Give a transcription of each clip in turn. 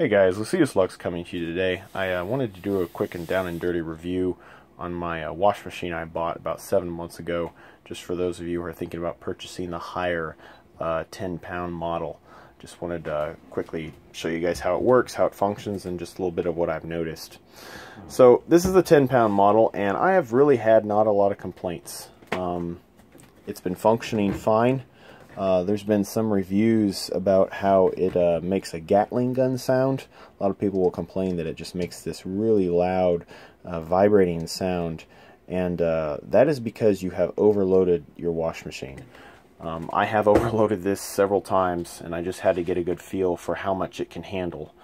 Hey guys, Lucius Lux coming to you today. I wanted to do a quick and down and dirty review on my wash machine I bought about 7 months ago, just for those of you who are thinking about purchasing the higher 10-pound model. Just wanted to quickly show you guys how it works, how it functions, and just a little bit of what I've noticed. So this is the 10-pound model, and I have really had not a lot of complaints. It's been functioning fine. There's been some reviews about how it makes a Gatling gun sound. A lot of people will complain that it just makes this really loud vibrating sound, and that is because you have overloaded your wash machine. I have overloaded this several times, and I just had to get a good feel for how much it can handle.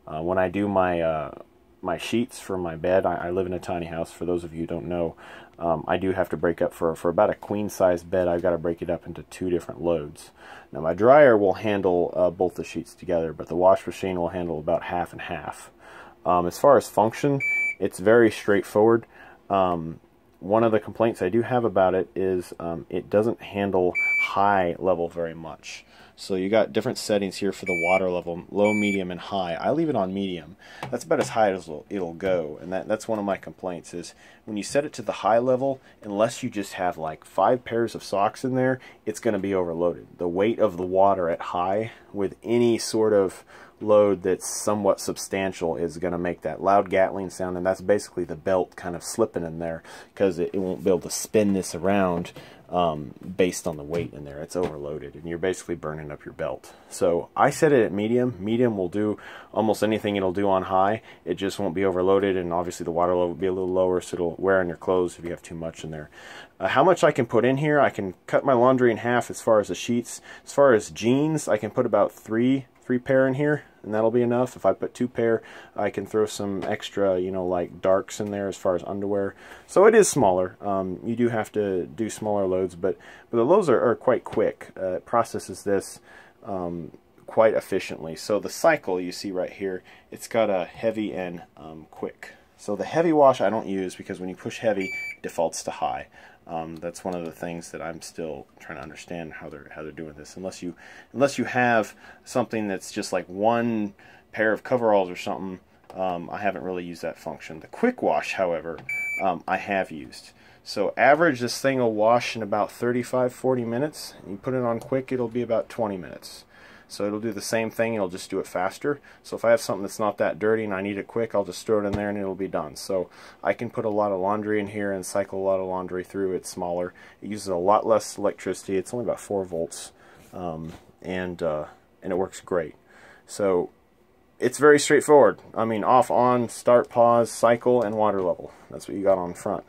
When I do my sheets for my bed, I live in a tiny house, for those of you who don't know. I do have to break up for about a queen-size bed. I've got to break it up into 2 different loads. Now my dryer will handle both the sheets together, but the wash machine will handle about half and half. As far as function, it's very straightforward. One of the complaints I do have about it is it doesn't handle high level very much. So you got different settings here for the water level: low, medium, and high. I leave it on medium. That's about as high as it'll go, and that's one of my complaints is when you set it to the high level, unless you just have like 5 pairs of socks in there, it's going to be overloaded. The weight of the water at high with any sort of load that's somewhat substantial is going to make that loud Gatling sound, and that's basically the belt kind of slipping in there because it won't be able to spin this around based on the weight in there. It's overloaded, and you're basically burning up your belt. So I set it at medium. Medium will do almost anything it'll do on high. It just won't be overloaded, and obviously the water level will be a little lower, so it'll wear on your clothes if you have too much in there. How much I can put in here, I can cut my laundry in half as far as the sheets. As far as jeans, I can put about 3 pair in here, and that'll be enough. If I put 2 pair, I can throw some extra, like darks in there as far as underwear. So it is smaller. You do have to do smaller loads, but the loads are quite quick. It processes this quite efficiently. So the cycle you see right here, it's got a heavy and quick. So the heavy wash I don't use because when you push heavy, it defaults to high. That's one of the things that I'm still trying to understand how they're doing this. Unless you have something that's just like 1 pair of coveralls or something, I haven't really used that function. The quick wash, however, I have used. So average, this thing will wash in about 35-40 minutes. You put it on quick, it'll be about 20 minutes. So it'll do the same thing, it'll just do it faster. So if I have something that's not that dirty and I need it quick, I'll just throw it in there and it'll be done. So I can put a lot of laundry in here and cycle a lot of laundry through. It's smaller. It uses a lot less electricity. It's only about 4 volts, and it works great. So it's very straightforward. I mean, off, on, start, pause, cycle, and water level. That's what you got on front.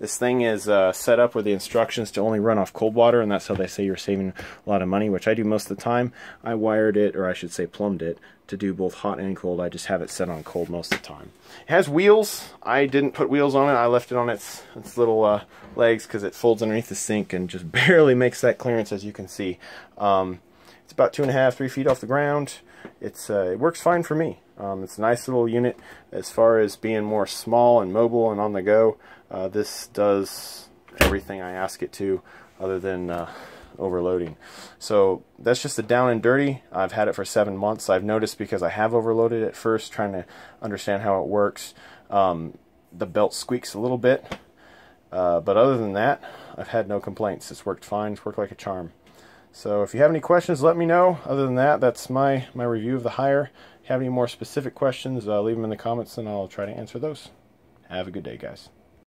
This thing is set up with the instructions to only run off cold water, and that's how they say you're saving a lot of money, which I do most of the time. I wired it, or I should say plumbed it, to do both hot and cold. I just have it set on cold most of the time. It has wheels. I didn't put wheels on it. I left it on its little legs because it folds underneath the sink and just barely makes that clearance, as you can see. It's about 2.5–3 feet off the ground. It works fine for me. It's a nice little unit. As far as being more small and mobile and on the go, this does everything I ask it to, other than overloading. So that's just a down and dirty. I've had it for 7 months. I've noticed, because I have overloaded at first, trying to understand how it works, the belt squeaks a little bit, but other than that, I've had no complaints. It's worked fine. It's worked like a charm. So if you have any questions, let me know. Other than that, that's my review of the hire. If you have any more specific questions, leave them in the comments and I'll try to answer those. Have a good day, guys.